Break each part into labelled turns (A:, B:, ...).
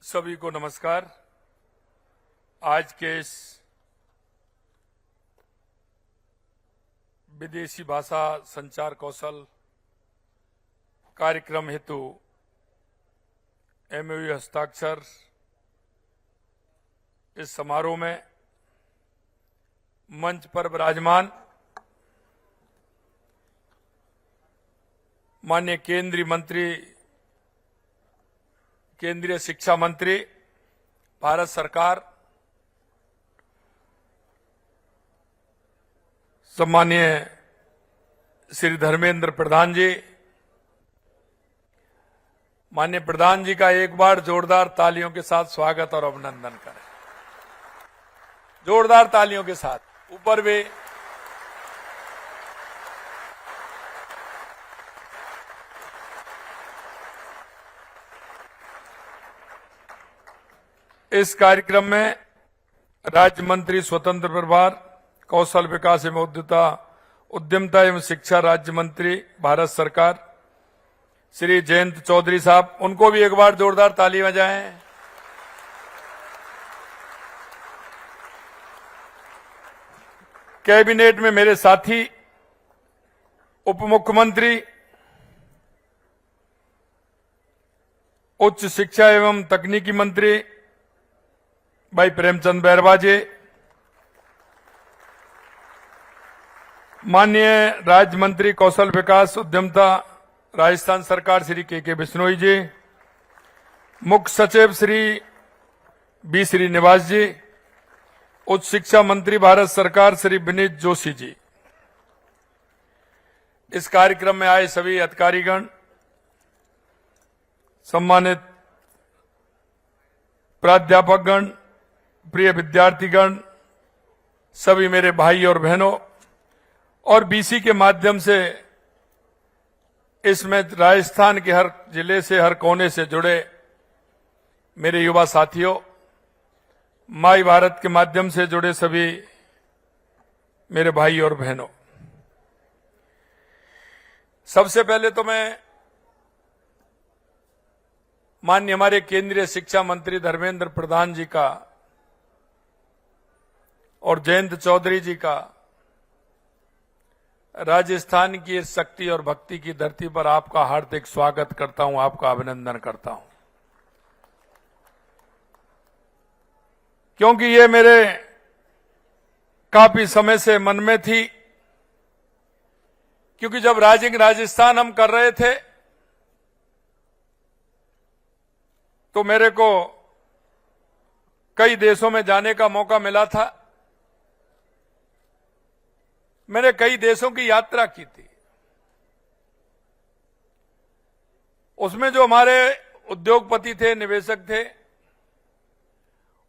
A: सभी को नमस्कार। आज के इस विदेशी भाषा संचार कौशल कार्यक्रम हेतु एमओयू हस्ताक्षर इस समारोह में मंच पर विराजमान माननीय केंद्रीय शिक्षा मंत्री भारत सरकार, सम्मानीय श्री धर्मेंद्र प्रधान जी, माननीय प्रधान जी का एक बार जोरदार तालियों के साथ स्वागत और अभिनंदन करें। जोरदार तालियों के साथ ऊपर भी। इस कार्यक्रम में राज्य मंत्री स्वतंत्र प्रभार कौशल विकास एवं उद्यमता एवं शिक्षा राज्य मंत्री भारत सरकार श्री जयंत चौधरी साहब, उनको भी एक बार जोरदार ताली बजाएं। कैबिनेट में मेरे साथी उप मुख्यमंत्री उच्च शिक्षा एवं तकनीकी मंत्री भाई प्रेमचंद बैरवा जी, माननीय राज्य मंत्री कौशल विकास उद्यमता राजस्थान सरकार श्री के बिश्नोई जी, मुख्य सचिव श्री बी श्रीनिवास जी, उच्च शिक्षा मंत्री भारत सरकार श्री विनीत जोशी जी, इस कार्यक्रम में आए सभी अधिकारीगण, सम्मानित प्राध्यापकगण, प्रिय विद्यार्थीगण, सभी मेरे भाई और बहनों, और बीसी के माध्यम से इसमें राजस्थान के हर जिले से, हर कोने से जुड़े मेरे युवा साथियों, माई भारत के माध्यम से जुड़े सभी मेरे भाई और बहनों, सबसे पहले तो मैं माननीय हमारे केंद्रीय शिक्षा मंत्री धर्मेंद्र प्रधान जी का और जयंत चौधरी जी का राजस्थान की इस शक्ति और भक्ति की धरती पर आपका हार्दिक स्वागत करता हूं, आपका अभिनंदन करता हूं, क्योंकि ये मेरे काफी समय से मन में थी। क्योंकि जब राइजिंग राजस्थान हम कर रहे थे तो मेरे को कई देशों में जाने का मौका मिला था। मैंने कई देशों की यात्रा की थी। उसमें जो हमारे उद्योगपति थे, निवेशक थे,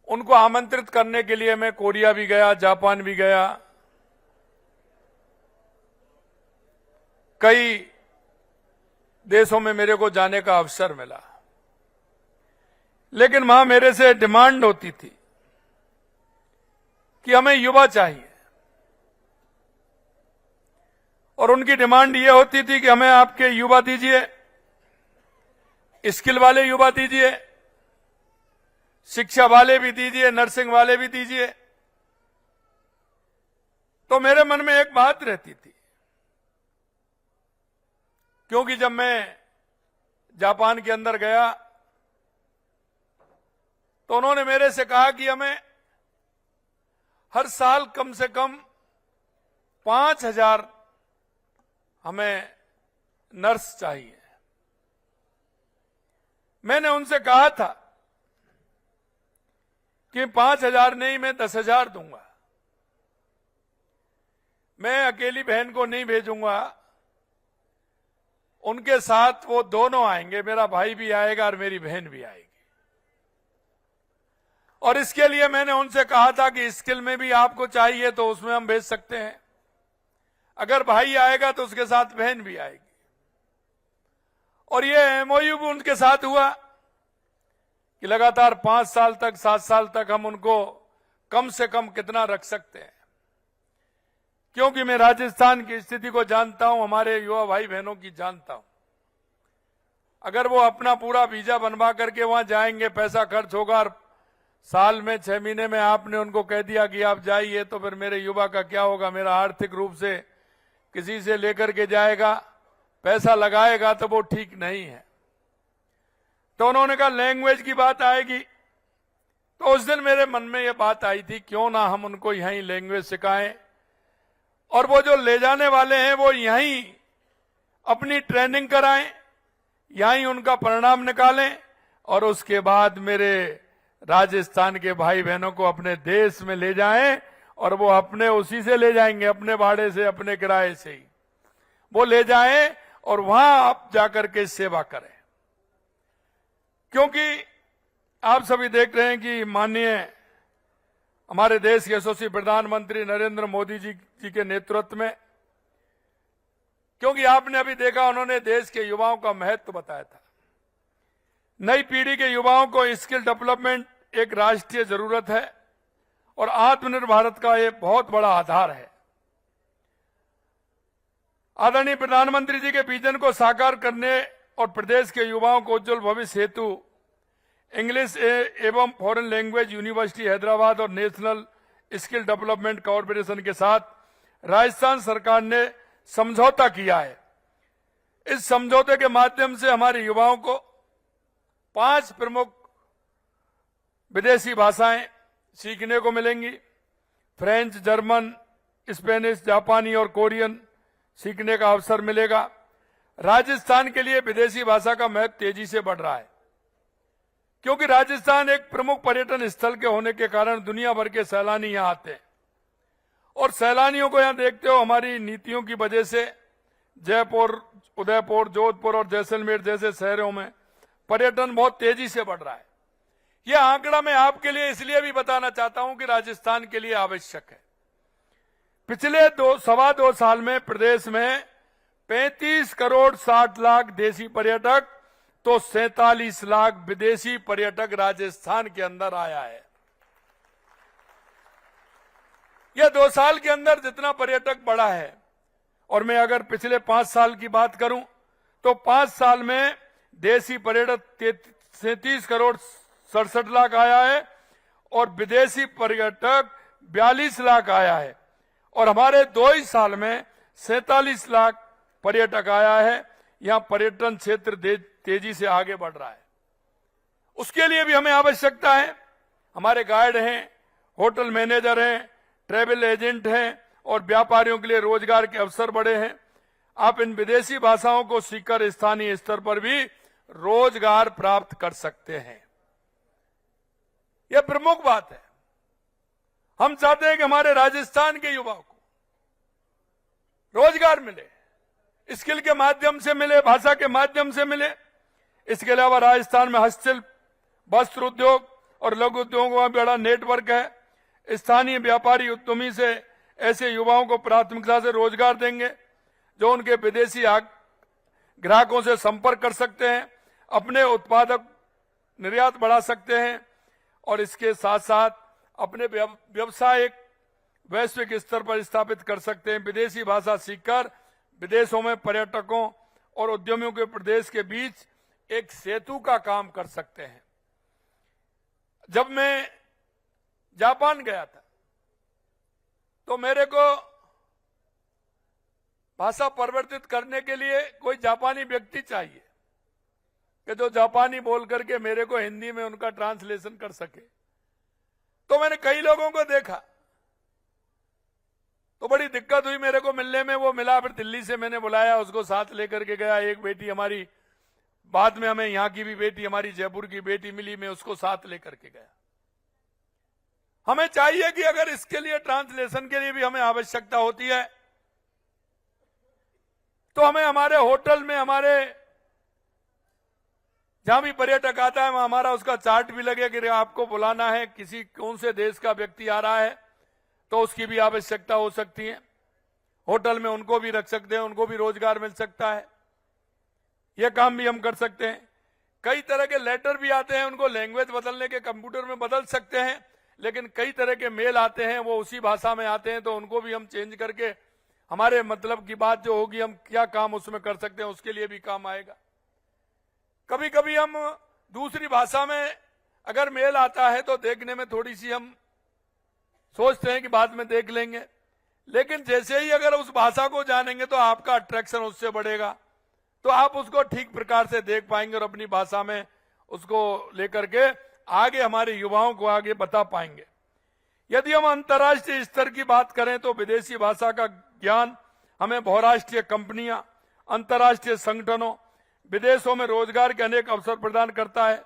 A: उनको आमंत्रित करने के लिए मैं कोरिया भी गया, जापान भी गया, कई देशों में मेरे को जाने का अवसर मिला। लेकिन वहां मेरे से डिमांड होती थी कि हमें युवा चाहिए, और उनकी डिमांड यह होती थी कि हमें आपके युवा दीजिए, स्किल वाले युवा दीजिए, शिक्षा वाले भी दीजिए, नर्सिंग वाले भी दीजिए। तो मेरे मन में एक बात रहती थी, क्योंकि जब मैं जापान के अंदर गया तो उन्होंने मेरे से कहा कि हमें हर साल कम से कम 5,000 हमें नर्स चाहिए। मैंने उनसे कहा था कि 5,000 नहीं, मैं 10,000 दूंगा। मैं अकेली बहन को नहीं भेजूंगा, उनके साथ वो दोनों आएंगे, मेरा भाई भी आएगा और मेरी बहन भी आएगी। और इसके लिए मैंने उनसे कहा था कि स्किल में भी आपको चाहिए तो उसमें हम भेज सकते हैं, अगर भाई आएगा तो उसके साथ बहन भी आएगी। और ये एमओयू भी उनके साथ हुआ कि लगातार 5 साल तक, 7 साल तक हम उनको कम से कम कितना रख सकते हैं। क्योंकि मैं राजस्थान की स्थिति को जानता हूं, हमारे युवा भाई बहनों की जानता हूं। अगर वो अपना पूरा वीजा बनवा करके वहां जाएंगे, पैसा खर्च होगा और साल में 6 महीने में आपने उनको कह दिया कि आप जाइए, तो फिर मेरे युवा का क्या होगा? मेरा आर्थिक रूप से किसी से लेकर के जाएगा, पैसा लगाएगा, तो वो ठीक नहीं है। तो उन्होंने कहा लैंग्वेज की बात आएगी, तो उस दिन मेरे मन में ये बात आई थी क्यों ना हम उनको यहीं लैंग्वेज सिखाएं, और वो जो ले जाने वाले हैं वो यहीं अपनी ट्रेनिंग कराएं, यहीं उनका परिणाम निकालें, और उसके बाद मेरे राजस्थान के भाई बहनों को अपने देश में ले जाएं, और वो अपने उसी से ले जाएंगे, अपने भाड़े से, अपने किराए से ही वो ले जाएं, और वहां आप जाकर के सेवा करें। क्योंकि आप सभी देख रहे हैं कि माननीय हमारे देश के यशस्वी प्रधानमंत्री नरेंद्र मोदी जी के नेतृत्व में, क्योंकि आपने अभी देखा उन्होंने देश के युवाओं का महत्व बताया था। नई पीढ़ी के युवाओं को स्किल डेवलपमेंट एक राष्ट्रीय जरूरत है और आत्मनिर्भर भारत का ये बहुत बड़ा आधार है। आदरणीय प्रधानमंत्री जी के विजन को साकार करने और प्रदेश के युवाओं को उज्जवल भविष्य हेतु इंग्लिश एवं फॉरेन लैंग्वेज यूनिवर्सिटी हैदराबाद और नेशनल स्किल डेवलपमेंट कॉर्पोरेशन के साथ राजस्थान सरकार ने समझौता किया है। इस समझौते के माध्यम से हमारे युवाओं को 5 प्रमुख विदेशी भाषाएं सीखने को मिलेंगी। फ्रेंच, जर्मन, स्पेनिश, जापानी और कोरियन सीखने का अवसर मिलेगा। राजस्थान के लिए विदेशी भाषा का महत्व तेजी से बढ़ रहा है, क्योंकि राजस्थान एक प्रमुख पर्यटन स्थल के होने के कारण दुनिया भर के सैलानी यहां आते हैं, और सैलानियों को यहां देखते हो हमारी नीतियों की वजह से जयपुर, उदयपुर, जोधपुर और जैसलमेर जैसे शहरों में पर्यटन बहुत तेजी से बढ़ रहा है। यह आंकड़ा मैं आपके लिए इसलिए भी बताना चाहता हूं कि राजस्थान के लिए आवश्यक है। पिछले 2.25 साल में प्रदेश में 35 करोड़ 60 लाख देशी पर्यटक तो 47 लाख विदेशी पर्यटक राजस्थान के अंदर आया है। यह 2 साल के अंदर जितना पर्यटक बढ़ा है, और मैं अगर पिछले 5 साल की बात करूं तो 5 साल में देशी पर्यटक 37 करोड़ 67 लाख आया है और विदेशी पर्यटक 42 लाख आया है, और हमारे 2 ही साल में 47 लाख पर्यटक आया है। यहां पर्यटन क्षेत्र तेजी से आगे बढ़ रहा है। उसके लिए भी हमें आवश्यकता है। हमारे गाइड हैं, होटल मैनेजर हैं, ट्रैवल एजेंट हैं, और व्यापारियों के लिए रोजगार के अवसर बढ़े हैं। आप इन विदेशी भाषाओं को सीखकर स्थानीय स्तर पर भी रोजगार प्राप्त कर सकते हैं। यह प्रमुख बात है। हम चाहते हैं कि हमारे राजस्थान के युवाओं को रोजगार मिले, स्किल के माध्यम से मिले, भाषा के माध्यम से मिले। इसके अलावा राजस्थान में हस्तशिल्प, वस्त्र उद्योग और लघु उद्योगों का बड़ा नेटवर्क है। स्थानीय व्यापारी उद्यमी से ऐसे युवाओं को प्राथमिकता से रोजगार देंगे जो उनके विदेशी ग्राहकों से संपर्क कर सकते हैं, अपने उत्पादक निर्यात बढ़ा सकते हैं, और इसके साथ साथ अपने व्यवसाय वैश्विक स्तर पर स्थापित कर सकते हैं। विदेशी भाषा सीखकर विदेशों में पर्यटकों और उद्यमियों के प्रदेश के बीच एक सेतु का काम कर सकते हैं। जब मैं जापान गया था तो मेरे को भाषा परिवर्तित करने के लिए कोई जापानी व्यक्ति चाहिए कि जो जापानी बोल करके मेरे को हिंदी में उनका ट्रांसलेशन कर सके। तो मैंने कई लोगों को देखा तो बड़ी दिक्कत हुई मेरे को मिलने में। वो मिला, फिर दिल्ली से मैंने बुलाया, उसको साथ लेकर के गया। एक बेटी हमारी, बाद में हमें यहाँ की भी बेटी, हमारी जयपुर की बेटी मिली, मैं उसको साथ लेकर के गया। हमें चाहिए कि अगर इसके लिए ट्रांसलेशन के लिए भी हमें आवश्यकता होती है तो हमें हमारे होटल में, हमारे जहां भी पर्यटक आता है हमारा उसका चार्ट भी लगे कि आपको बुलाना है, किसी कौन से देश का व्यक्ति आ रहा है, तो उसकी भी आवश्यकता हो सकती है। होटल में उनको भी रख सकते हैं, उनको भी रोजगार मिल सकता है। यह काम भी हम कर सकते हैं। कई तरह के लेटर भी आते हैं, उनको लैंग्वेज बदलने के कंप्यूटर में बदल सकते हैं, लेकिन कई तरह के मेल आते हैं वो उसी भाषा में आते हैं, तो उनको भी हम चेंज करके हमारे मतलब की बात जो होगी हम क्या काम उसमें कर सकते हैं उसके लिए भी काम आएगा। कभी कभी हम दूसरी भाषा में अगर मेल आता है तो देखने में थोड़ी सी हम सोचते हैं कि बाद में देख लेंगे, लेकिन जैसे ही अगर उस भाषा को जानेंगे तो आपका अट्रैक्शन उससे बढ़ेगा, तो आप उसको ठीक प्रकार से देख पाएंगे और अपनी भाषा में उसको लेकर के आगे हमारे युवाओं को आगे बता पाएंगे। यदि हम अंतर्राष्ट्रीय स्तर की बात करें तो विदेशी भाषा का ज्ञान हमें बहुराष्ट्रीय कंपनियां, अंतर्राष्ट्रीय संगठनों, विदेशों में रोजगार के अनेक अवसर प्रदान करता है।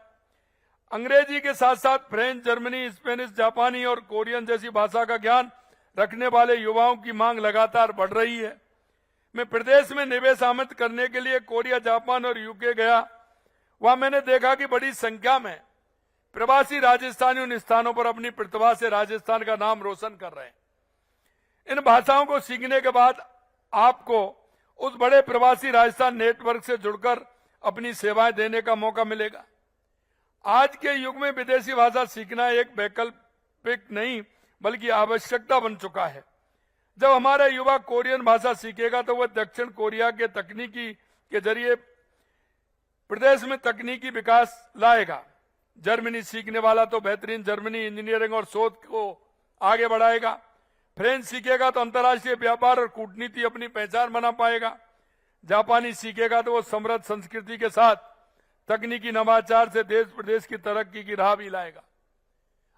A: अंग्रेजी के साथ साथ फ्रेंच, जर्मनी, स्पेनिश, जापानी और कोरियन जैसी भाषा का ज्ञान रखने वाले युवाओं की मांग लगातार बढ़ रही है। मैं प्रदेश में निवेश आमंत्रित करने के लिए कोरिया, जापान और यूके गया। वहां मैंने देखा कि बड़ी संख्या में प्रवासी राजस्थानी उन स्थानों पर अपनी प्रतिभा से राजस्थान का नाम रोशन कर रहे हैं। इन भाषाओं को सीखने के बाद आपको उस बड़े प्रवासी राजस्थान नेटवर्क से जुड़कर अपनी सेवाएं देने का मौका मिलेगा। आज के युग में विदेशी भाषा सीखना एक वैकल्पिक नहीं बल्कि आवश्यकता बन चुका है। जब हमारा युवा कोरियन भाषा सीखेगा तो वह दक्षिण कोरिया के तकनीकी के जरिए प्रदेश में तकनीकी विकास लाएगा। जर्मनी सीखने वाला तो बेहतरीन जर्मनी इंजीनियरिंग और शोध को आगे बढ़ाएगा। फ्रेंच सीखेगा तो अंतर्राष्ट्रीय व्यापार और कूटनीति अपनी पहचान बना पाएगा। जापानी सीखेगा तो वो समृद्ध संस्कृति के साथ तकनीकी नवाचार से देश प्रदेश की तरक्की की राह भी लाएगा।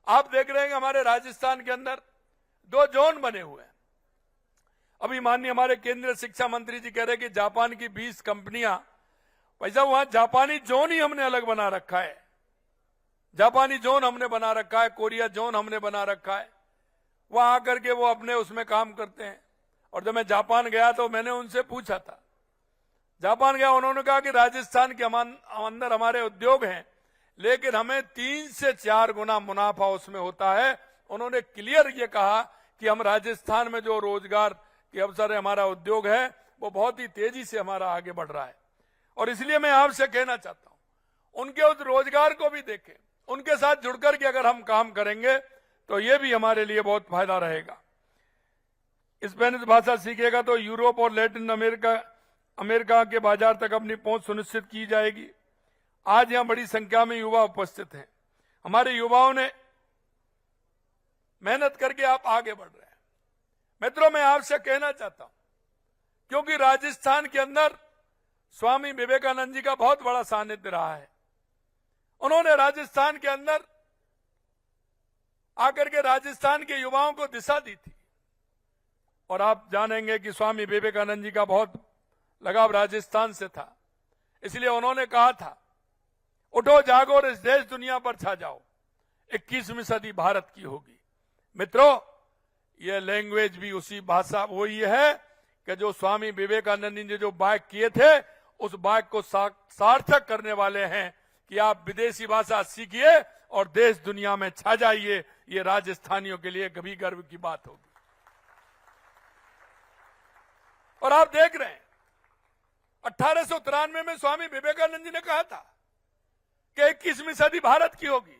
A: आप देख रहे हैं कि हमारे राजस्थान के अंदर 2 जोन बने हुए हैं। अभी माननीय हमारे केंद्रीय शिक्षा मंत्री जी कह रहे हैं कि जापान की 20 कंपनियां, पैसा वहां जापानी जोन ही हमने अलग बना रखा है। जापानी जोन हमने बना रखा है, कोरिया जोन हमने बना रखा है। वहां आकर के वो अपने उसमें काम करते हैं। और जब मैं जापान गया तो मैंने उनसे पूछा था, जापान गया, उन्होंने कहा कि राजस्थान के अंदर हमारे उद्योग हैं लेकिन हमें 3 से 4 गुना मुनाफा उसमें होता है। उन्होंने क्लियर ये कहा कि हम राजस्थान में जो रोजगार के अवसर है, हमारा उद्योग है, वो बहुत ही तेजी से हमारा आगे बढ़ रहा है। और इसलिए मैं आपसे कहना चाहता हूं, उनके उस रोजगार को भी देखें, उनके साथ जुड़कर के अगर हम काम करेंगे तो ये भी हमारे लिए बहुत फायदा रहेगा। स्पेनिश भाषा सीखेगा तो यूरोप और लैटिन अमेरिका के बाजार तक अपनी पहुंच सुनिश्चित की जाएगी। आज यहां बड़ी संख्या में युवा उपस्थित हैं। हमारे युवाओं ने मेहनत करके आप आगे बढ़ रहे हैं। मित्रों, मैं आपसे कहना चाहता हूं, क्योंकि राजस्थान के अंदर स्वामी विवेकानंद जी का बहुत बड़ा सानिध्य रहा है। उन्होंने राजस्थान के अंदर आकर के राजस्थान के युवाओं को दिशा दी थी। और आप जानेंगे कि स्वामी विवेकानंद जी का बहुत लगाव राजस्थान से था। इसलिए उन्होंने कहा था, उठो जागो और इस देश दुनिया पर छा जाओ, 21वीं सदी भारत की होगी। मित्रों, ये लैंग्वेज भी उसी भाषा वही है कि जो स्वामी विवेकानंद जी ने जो वाक्य किए थे, उस वाक्य को सार्थक करने वाले हैं कि आप विदेशी भाषा सीखिए और देश दुनिया में छा जाइए। ये राजस्थानियों के लिए कभी गर्व की बात होगी। और आप देख रहे हैं, 1893 में स्वामी विवेकानंद जी ने कहा था कि 21वीं सदी भारत की होगी।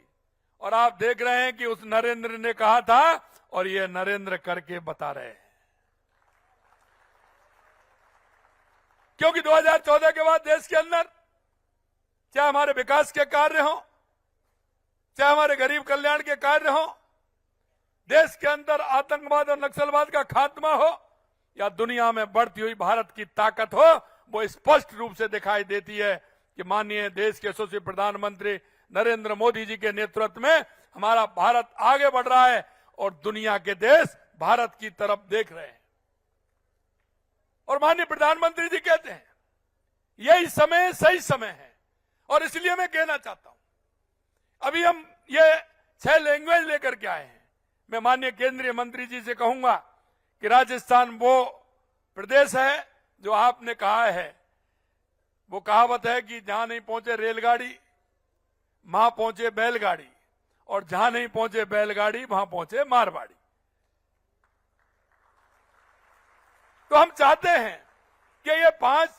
A: और आप देख रहे हैं कि उस नरेंद्र ने कहा था और ये नरेंद्र करके बता रहे हैं। क्योंकि 2014 के बाद देश के अंदर चाहे हमारे विकास के कार्य हो, चाहे हमारे गरीब कल्याण के कार्य हो, देश के अंदर आतंकवाद और नक्सलवाद का खात्मा हो, या दुनिया में बढ़ती हुई भारत की ताकत हो, वो स्पष्ट रूप से दिखाई देती है कि माननीय देश के यशस्वी प्रधानमंत्री नरेंद्र मोदी जी के नेतृत्व में हमारा भारत आगे बढ़ रहा है और दुनिया के देश भारत की तरफ देख रहे हैं। और माननीय प्रधानमंत्री जी कहते हैं यही समय सही समय है। और इसलिए मैं कहना चाहता हूं, अभी हम ये 6 लैंग्वेज लेकर के आए हैं। मैं माननीय केंद्रीय मंत्री जी से कहूंगा कि राजस्थान वो प्रदेश है जो आपने कहा है, वो कहावत है कि जहां नहीं पहुंचे रेलगाड़ी वहां पहुंचे बैलगाड़ी, और जहां नहीं पहुंचे बैलगाड़ी वहां पहुंचे मारवाड़ी। तो हम चाहते हैं कि ये 5,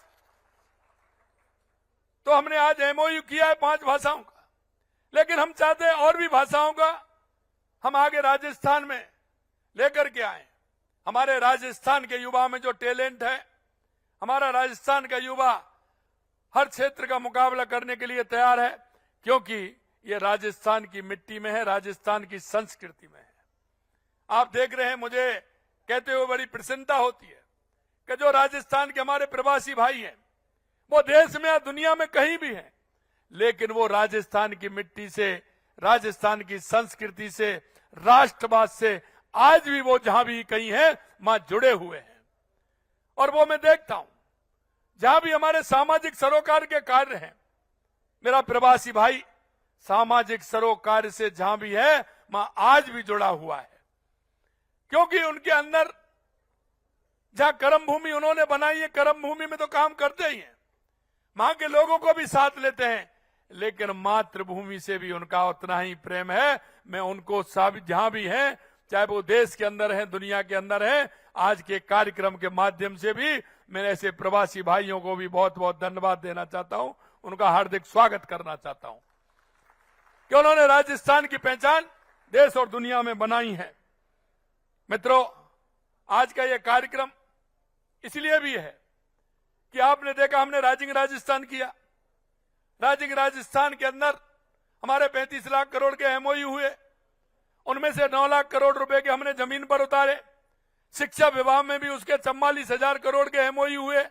A: तो हमने आज एमओयू किया है 5 भाषाओं का, लेकिन हम चाहते हैं और भी भाषाओं का हम आगे राजस्थान में लेकर के आए। हमारे राजस्थान के युवा में जो टैलेंट है, हमारा राजस्थान का युवा हर क्षेत्र का मुकाबला करने के लिए तैयार है, क्योंकि ये राजस्थान की मिट्टी में है, राजस्थान की संस्कृति में है। आप देख रहे हैं, मुझे कहते हुए बड़ी प्रसन्नता होती है कि जो राजस्थान के हमारे प्रवासी भाई हैं, वो देश में या दुनिया में कहीं भी हैं, लेकिन वो राजस्थान की मिट्टी से, राजस्थान की संस्कृति से, राष्ट्रवाद से आज भी वो जहां भी कहीं है वहां जुड़े हुए हैं। और वो मैं देखता हूं जहां भी हमारे सामाजिक सरोकार के कार्य हैं, मेरा प्रवासी भाई सामाजिक सरोकार से जहां भी है वहां आज भी जुड़ा हुआ है, क्योंकि उनके अंदर जहां कर्म भूमि उन्होंने बनाई है, कर्म भूमि में तो काम करते ही हैं, वहां के लोगों को भी साथ लेते हैं, लेकिन मातृभूमि से भी उनका उतना ही प्रेम है। मैं उनको जहां भी हैं, चाहे वो देश के अंदर हैं, दुनिया के अंदर हैं, आज के कार्यक्रम के माध्यम से भी मैं ऐसे प्रवासी भाइयों को भी बहुत बहुत धन्यवाद देना चाहता हूं, उनका हार्दिक स्वागत करना चाहता हूं कि उन्होंने राजस्थान की पहचान देश और दुनिया में बनाई है। मित्रों, आज का यह कार्यक्रम इसलिए भी है कि आपने देखा हमने राइजिंग राजस्थान किया। राइजिंग राजस्थान के अंदर हमारे 35 लाख करोड़ के एमओयू हुए, उनमें से 9 लाख करोड़ रुपए के हमने जमीन पर उतारे। शिक्षा विभाग में भी उसके 44,000 करोड़ के एमओयू हुए,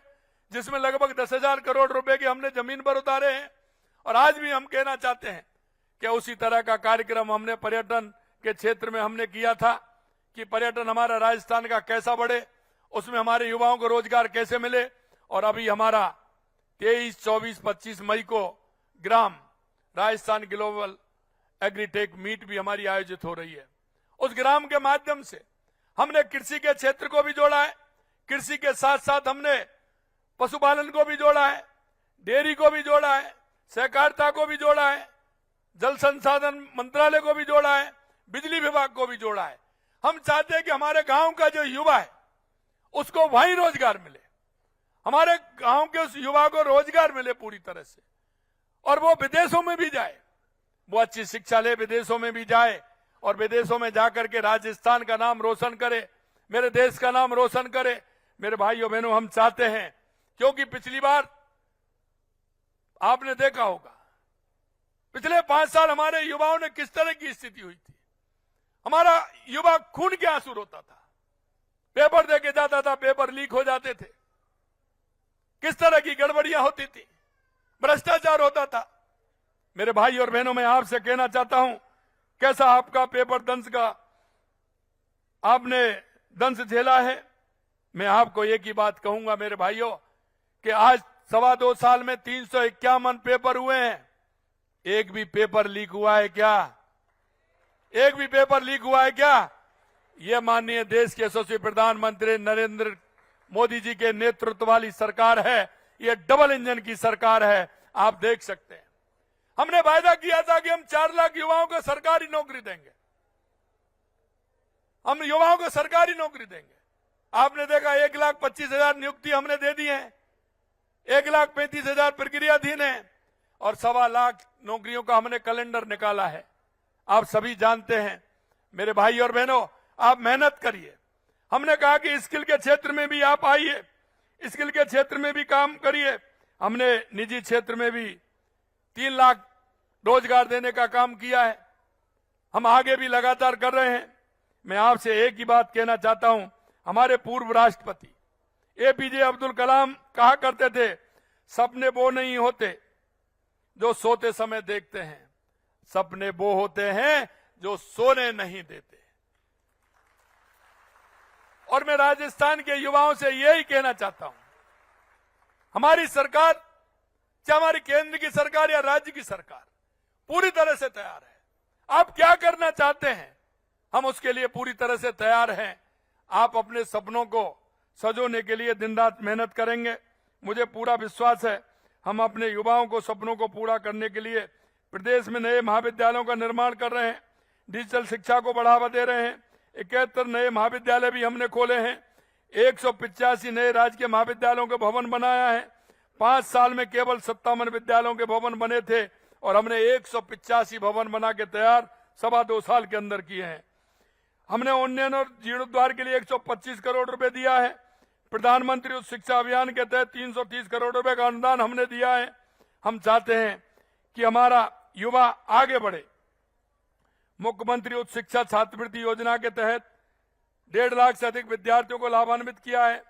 A: जिसमें लगभग 10,000 करोड़ रुपए के हमने जमीन पर उतारे हैं। और आज भी हम कहना चाहते हैं कि उसी तरह का कार्यक्रम हमने पर्यटन के क्षेत्र में हमने किया था कि पर्यटन हमारा राजस्थान का कैसा बढ़े, उसमें हमारे युवाओं को रोजगार कैसे मिले। और अभी हमारा 23, 24, 25 मई को ग्राम राजस्थान ग्लोबल एग्रीटेक मीट भी हमारी आयोजित हो रही है। उस ग्राम के माध्यम से हमने कृषि के क्षेत्र को भी जोड़ा है, कृषि के साथ साथ हमने पशुपालन को भी जोड़ा है, डेयरी को भी जोड़ा है, सहकारिता को भी जोड़ा है, जल संसाधन मंत्रालय को भी जोड़ा है, बिजली विभाग को भी जोड़ा है। हम चाहते हैं कि हमारे गांव का जो युवा है उसको वहीं रोजगार मिले, हमारे गांव के उस युवा को रोजगार मिले पूरी तरह से, और वो विदेशों में भी जाए, वो अच्छी शिक्षा ले, विदेशों में भी जाए और विदेशों में जाकर के राजस्थान का नाम रोशन करे, मेरे देश का नाम रोशन करे। मेरे भाइयों बहनों, हम चाहते हैं, क्योंकि पिछली बार आपने देखा होगा पिछले 5 साल हमारे युवाओं ने किस तरह की स्थिति हुई थी। हमारा युवा खून के आंसू रोता था, पेपर देके जाता था, पेपर लीक हो जाते थे, किस तरह की गड़बड़ियां होती थी, भ्रष्टाचार होता था। मेरे भाई और बहनों, मैं आपसे कहना चाहता हूं, कैसा आपका पेपर दंश का आपने दंश झेला है। मैं आपको एक ही बात कहूंगा मेरे भाइयों, कि आज 2.25 साल में 351 पेपर हुए हैं, एक भी पेपर लीक हुआ है क्या? एक भी पेपर लीक हुआ है क्या? यह माननीय देश के यशस्वी प्रधानमंत्री नरेंद्र मोदी जी के नेतृत्व वाली सरकार है, यह डबल इंजन की सरकार है। आप देख सकते हैं, हमने वायदा किया था कि हम 4 लाख युवाओं को सरकारी नौकरी देंगे, हम युवाओं को सरकारी नौकरी देंगे। आपने देखा 1,25,000 नियुक्ति हमने दे दी है, 1,35,000 प्रक्रियाधीन है, और 1.25 लाख नौकरियों का हमने कैलेंडर निकाला है। आप सभी जानते हैं मेरे भाई और बहनों, आप मेहनत करिए। हमने कहा कि स्किल के क्षेत्र में भी आप आइए, स्किल के क्षेत्र में भी काम करिए। हमने निजी क्षेत्र में भी 3 लाख रोजगार देने का काम किया है, हम आगे भी लगातार कर रहे हैं। मैं आपसे एक ही बात कहना चाहता हूं, हमारे पूर्व राष्ट्रपति एपीजे अब्दुल कलाम कहा करते थे, सपने वो नहीं होते जो सोते समय देखते हैं, सपने वो होते हैं जो सोने नहीं देते। और मैं राजस्थान के युवाओं से यही कहना चाहता हूं, हमारी सरकार, चाहे हमारी केंद्र की सरकार या राज्य की सरकार, पूरी तरह से तैयार है। आप क्या करना चाहते हैं, हम उसके लिए पूरी तरह से तैयार हैं। आप अपने सपनों को सजोने के लिए दिन रात मेहनत करेंगे, मुझे पूरा विश्वास है। हम अपने युवाओं को सपनों को पूरा करने के लिए प्रदेश में नए महाविद्यालयों का निर्माण कर रहे हैं, डिजिटल शिक्षा को बढ़ावा दे रहे हैं। 71 नए महाविद्यालय भी हमने खोले हैं, 185 नए राजकीय महाविद्यालयों के भवन बनाया है। 5 साल में केवल 57 विद्यालयों के भवन बने थे और हमने 185 भवन बना के तैयार 2.25 साल के अंदर किए हैं। हमने उन्नयन और जीर्णोद्धार के लिए 125 करोड़ रुपए दिया है। प्रधानमंत्री उच्च शिक्षा अभियान के तहत 330 करोड़ रुपए का अनुदान हमने दिया है। हम चाहते हैं कि हमारा युवा आगे बढ़े। मुख्यमंत्री उच्च शिक्षा छात्रवृत्ति योजना के तहत 1.5 लाख से अधिक विद्यार्थियों को लाभान्वित किया है।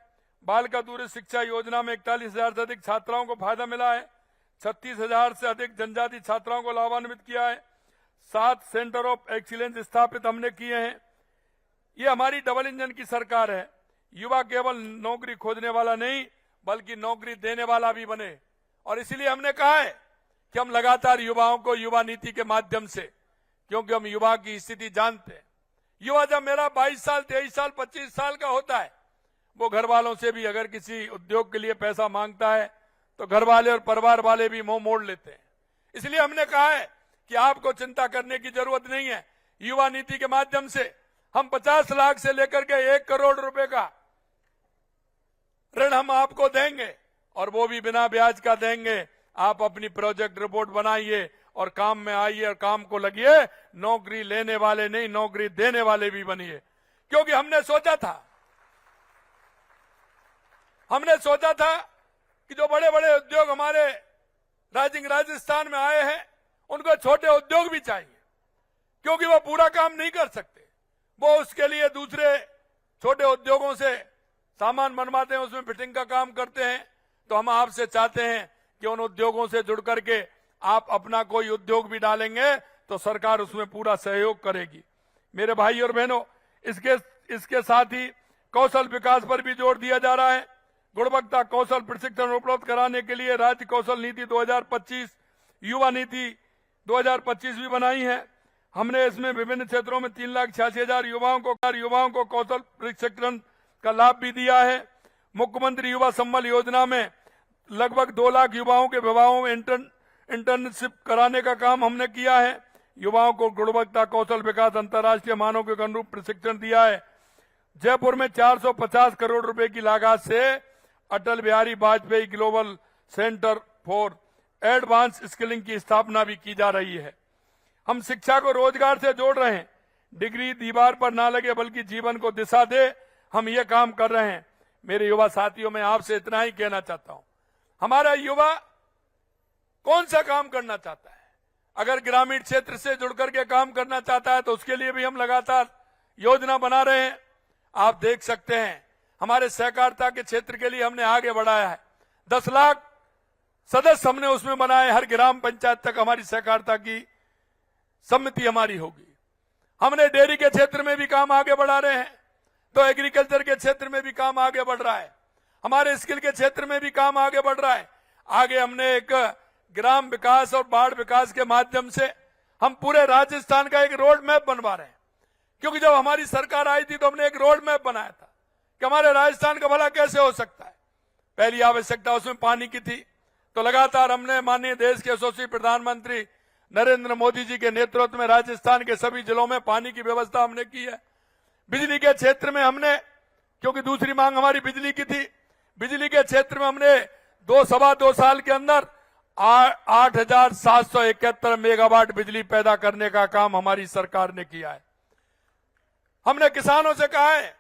A: बालिका दूरस्थ शिक्षा योजना में 41,000 से अधिक छात्राओं को फायदा मिला है। 36,000 से अधिक जनजाति छात्राओं को लाभान्वित किया है। 7 सेंटर ऑफ एक्सीलेंस स्थापित हमने किए हैं। ये हमारी डबल इंजन की सरकार है। युवा केवल नौकरी खोजने वाला नहीं बल्कि नौकरी देने वाला भी बने, और इसलिए हमने कहा है कि हम लगातार युवाओं को युवा नीति के माध्यम से, क्योंकि हम युवा की स्थिति जानते हैं। युवा जब मेरा 22 साल, 23 साल, 25 साल का होता है, वो घर वालों से भी अगर किसी उद्योग के लिए पैसा मांगता है तो घर वाले और परिवार वाले भी मुंह मोड़ लेते हैं। इसलिए हमने कहा है कि आपको चिंता करने की जरूरत नहीं है। युवा नीति के माध्यम से हम 50 लाख से लेकर के 1 करोड़ रुपए का ऋण हम आपको देंगे, और वो भी बिना ब्याज का देंगे। आप अपनी प्रोजेक्ट रिपोर्ट बनाइए और काम में आइए और काम को लगिए। नौकरी लेने वाले नहीं, नौकरी देने वाले भी बनिए। क्योंकि हमने सोचा था कि जो बड़े बड़े उद्योग हमारे राजस्थान में आए हैं, उनको छोटे उद्योग भी चाहिए, क्योंकि वो पूरा काम नहीं कर सकते। वो उसके लिए दूसरे छोटे उद्योगों से सामान बनवाते हैं, उसमें फिटिंग का काम करते हैं। तो हम आपसे चाहते हैं कि उन उद्योगों से जुड़ करके आप अपना कोई उद्योग भी डालेंगे तो सरकार उसमें पूरा सहयोग करेगी। मेरे भाई और बहनों, इसके साथ ही कौशल विकास पर भी जोर दिया जा रहा है। गुणवत्ता कौशल प्रशिक्षण उपलब्ध कराने के लिए राज्य कौशल नीति 2025, युवा नीति 2025 भी बनाई है। हमने इसमें विभिन्न क्षेत्रों में 3,86,000 युवाओं को कौशल प्रशिक्षण का लाभ भी दिया है। मुख्यमंत्री युवा संबल योजना में लगभग 2 लाख युवाओं के विभागों में इंटर्नशिप कराने का काम हमने किया है। युवाओं को गुणवत्ता कौशल विकास अंतर्राष्ट्रीय मानकों के अनुरूप प्रशिक्षण दिया है। जयपुर में 450 करोड़ रुपए की लागत से Atal Bihari Vajpayee global centre for advance skilling की स्थापना भी की जा रही है। हम शिक्षा को रोजगार से जोड़ रहे हैं। डिग्री दीवार पर ना लगे बल्कि जीवन को दिशा दे, हम ये काम कर रहे हैं। मेरे युवा साथियों, मैं आपसे इतना ही कहना चाहता हूं, हमारा युवा कौन सा काम करना चाहता है। अगर ग्रामीण क्षेत्र से जुड़ करके काम करना चाहता है तो उसके लिए भी हम लगातार योजना बना रहे हैं। आप देख सकते हैं हमारे सहकारिता के क्षेत्र के लिए हमने आगे बढ़ाया है। 10 लाख सदस्य हमने उसमें बनाए। हर ग्राम पंचायत तक हमारी सहकारिता की समिति हमारी होगी। हमने डेयरी के क्षेत्र में भी काम आगे बढ़ा रहे हैं, तो एग्रीकल्चर के क्षेत्र में भी काम आगे बढ़ रहा है। हमारे स्किल के क्षेत्र में भी काम आगे बढ़ रहा है। आगे हमने एक ग्राम विकास और बाढ़ विकास के माध्यम से हम पूरे राजस्थान का एक रोड मैप बनवा रहे हैं। क्योंकि जब हमारी सरकार आई थी तो हमने एक रोड मैप बनाया था कि हमारे राजस्थान का भला कैसे हो सकता है। पहली आवश्यकता उसमें पानी की थी, तो लगातार हमने माननीय देश के यशस्वी प्रधानमंत्री नरेंद्र मोदी जी के नेतृत्व में राजस्थान के सभी जिलों में पानी की व्यवस्था हमने की है। बिजली के क्षेत्र में हमने, क्योंकि दूसरी मांग हमारी बिजली की थी, बिजली के क्षेत्र में हमने 2 साल के अंदर 8,771 मेगावाट बिजली पैदा करने का काम हमारी सरकार ने किया है। हमने किसानों से कहा है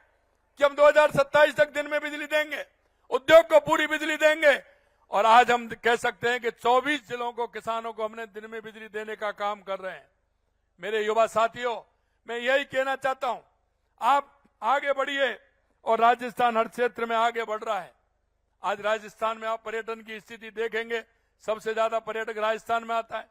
A: कि हम 2027 तक दिन में बिजली देंगे, उद्योग को पूरी बिजली देंगे, और आज हम कह सकते हैं कि 24 जिलों को, किसानों को हमने दिन में बिजली देने का काम कर रहे हैं। मेरे युवा साथियों, मैं यही कहना चाहता हूं, आप आगे बढ़िए, और राजस्थान हर क्षेत्र में आगे बढ़ रहा है। आज राजस्थान में आप पर्यटन की स्थिति देखेंगे, सबसे ज्यादा पर्यटक राजस्थान में आता है।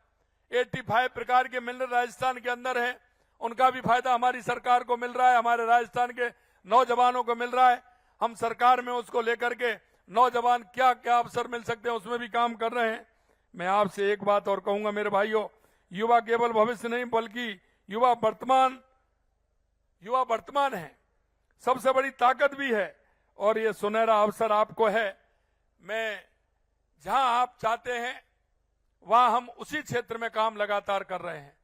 A: 85 प्रकार के मिनरल राजस्थान के अंदर है, उनका भी फायदा हमारी सरकार को मिल रहा है, हमारे राजस्थान के नौजवानों को मिल रहा है। हम सरकार में उसको लेकर के नौजवान क्या क्या अवसर मिल सकते हैं उसमें भी काम कर रहे हैं। मैं आपसे एक बात और कहूंगा मेरे भाइयों, युवा केवल भविष्य नहीं बल्कि युवा वर्तमान है, सबसे बड़ी ताकत भी है, और ये सुनहरा अवसर आपको है। मैं जहां आप चाहते हैं वहां हम उसी क्षेत्र में काम लगातार कर रहे हैं।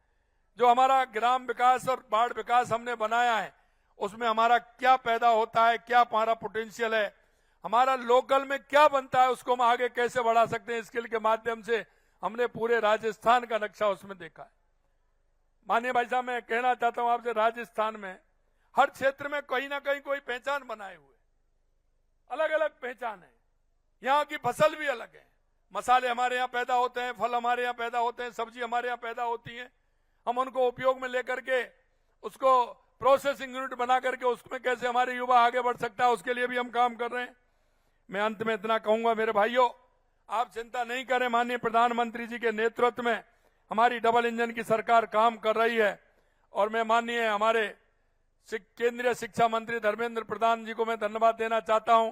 A: जो हमारा ग्राम विकास और बाढ़ विकास हमने बनाया है, उसमें हमारा क्या पैदा होता है, क्या हमारा पोटेंशियल है, हमारा लोकल में क्या बनता है, उसको हम आगे कैसे बढ़ा सकते हैं, स्किल के माध्यम से हमने पूरे राजस्थान का नक्शा उसमें देखा है। माननीय भाई साहब, मैं कहना चाहता हूं आपसे, राजस्थान में हर क्षेत्र में कहीं ना कहीं कोई पहचान बनाए हुए। अलग अलग पहचान है, यहाँ की फसल भी अलग है। मसाले हमारे यहाँ पैदा होते हैं, फल हमारे यहाँ पैदा होते हैं, सब्जी हमारे यहाँ पैदा होती है। हम उनको उपयोग में लेकर के उसको प्रोसेसिंग यूनिट बना करके उसमें कैसे हमारे युवा आगे बढ़ सकता है, उसके लिए भी हम काम कर रहे हैं। मैं अंत में इतना कहूंगा मेरे भाइयों, आप चिंता नहीं करें, माननीय प्रधानमंत्री जी के नेतृत्व में हमारी डबल इंजन की सरकार काम कर रही है। और मैं माननीय हमारे केंद्रीय शिक्षा मंत्री धर्मेंद्र प्रधान जी को मैं धन्यवाद देना चाहता हूं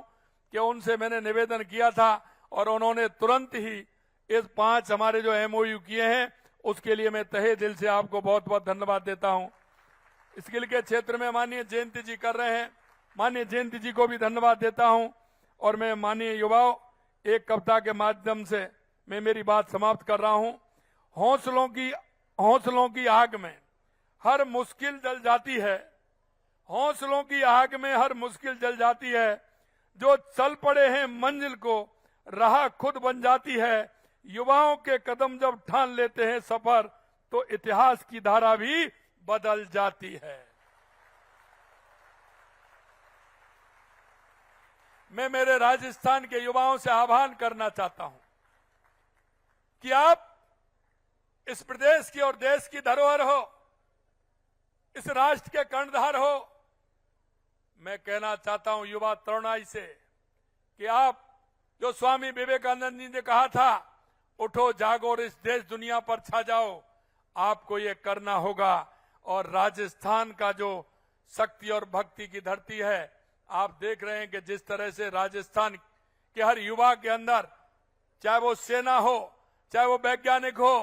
A: कि उनसे मैंने निवेदन किया था और उन्होंने तुरंत ही इस 5 हमारे जो एमओयू किए हैं, उसके लिए मैं तहे दिल से आपको बहुत बहुत धन्यवाद देता हूं। स्किल के क्षेत्र में माननीय जयंती जी कर रहे हैं, माननीय जयंती जी को भी धन्यवाद देता हूं। और मैं माननीय युवाओं, एक कविता के माध्यम से मैं मेरी बात समाप्त कर रहा हूं। हौसलों की आग में हर मुश्किल जल जाती है, हौसलों की आग में हर मुश्किल जल जाती है, जो चल पड़े हैं मंजिल को राह खुद बन जाती है। युवाओं के कदम जब ठान लेते हैं सफर, तो इतिहास की धारा भी बदल जाती है। मैं मेरे राजस्थान के युवाओं से आह्वान करना चाहता हूं कि आप इस प्रदेश की और देश की धरोहर हो, इस राष्ट्र के कर्णधार हो। मैं कहना चाहता हूं युवा तरुणाई से कि आप, जो स्वामी विवेकानंद जी ने कहा था, उठो जागो और इस देश दुनिया पर छा जाओ, आपको ये करना होगा। और राजस्थान का जो शक्ति और भक्ति की धरती है, आप देख रहे हैं कि जिस तरह से राजस्थान के हर युवा के अंदर, चाहे वो सेना हो, चाहे वो वैज्ञानिक हो,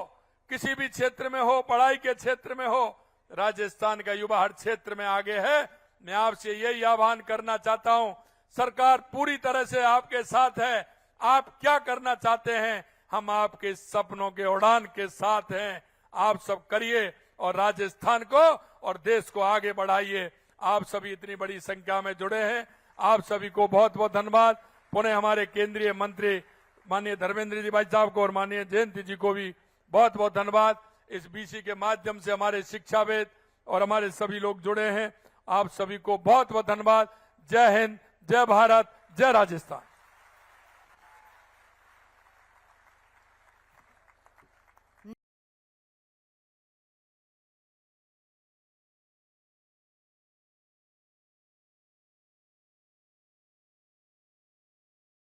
A: किसी भी क्षेत्र में हो, पढ़ाई के क्षेत्र में हो, राजस्थान का युवा हर क्षेत्र में आगे है। मैं आपसे यही आह्वान करना चाहता हूं, सरकार पूरी तरह से आपके साथ है। आप क्या करना चाहते हैं, हम आपके सपनों के उड़ान के साथ हैं। आप सब करिए और राजस्थान को और देश को आगे बढ़ाइए। आप सभी इतनी बड़ी संख्या में जुड़े हैं, आप सभी को बहुत बहुत धन्यवाद। पुनः हमारे केंद्रीय मंत्री माननीय धर्मेंद्र जी भाई साहब को और माननीय जयंती जी को भी बहुत बहुत धन्यवाद। इस बीसी के माध्यम से हमारे शिक्षाविद और हमारे सभी लोग जुड़े हैं, आप सभी को बहुत बहुत धन्यवाद। जय हिंद, जय भारत, जय राजस्थान।